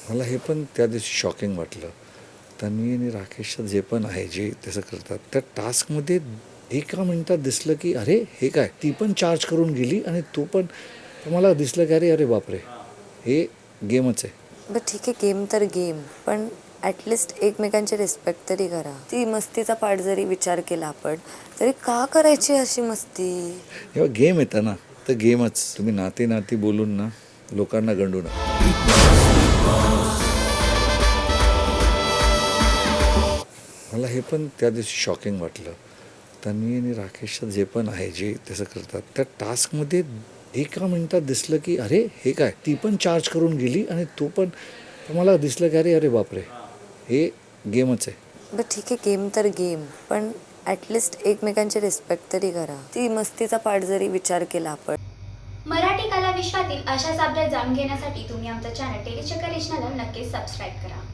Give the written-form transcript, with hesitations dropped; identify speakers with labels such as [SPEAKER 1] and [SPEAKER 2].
[SPEAKER 1] मला हे पण त्या दिवशी शॉकिंग वाटलं. तन्वी आणि राकेशचं जे पण आहे, जे तसं करतात, त्या टास्कमध्ये एका मिनिटात दिसलं की अरे हे काय, ती पण चार्ज करून गेली आणि तो पण. तर मला दिसलं की अरे अरे बापरे, हे गेमच आहे.
[SPEAKER 2] बरं ठीक आहे, गेम तर गेम, पण ॲटलिस्ट एकमेकांची रिस्पेक्ट तरी करा. ती मस्तीचा पार्ट जरी विचार केला आपण तरी का करायची अशी मस्ती?
[SPEAKER 1] जेव्हा गेम येतं ना, तर गेमच. तुम्ही नाती नाती बोलून ना लोकांना गंडू नका. मला हे पण त्या दिवशी शॉकिंग वाटलं. तन्वी आणि राकेशचं जे पण आहे, जे तसं करतात, त्या टास्कमध्ये एका मिनिटात दिसलं की अरे हे काय, ती पण चार्ज करून गेली आणि तो पण. तर मला दिसलं की अरे अरे बापरे, हे गेमच आहे.
[SPEAKER 2] बरं ठीक आहे, गेम तर गेम, पण ॲटलिस्ट एकमेकांची रिस्पेक्ट तरी करा. ती मस्तीचा पार्ट जरी विचार केला आपण.
[SPEAKER 3] मराठी कला विश्वातील अशाच अपडेट जाणून घेण्यासाठी तुम्ही आमचं चॅनल टेलीचक्कर रिजनला नक्कीच सबस्क्राईब करा.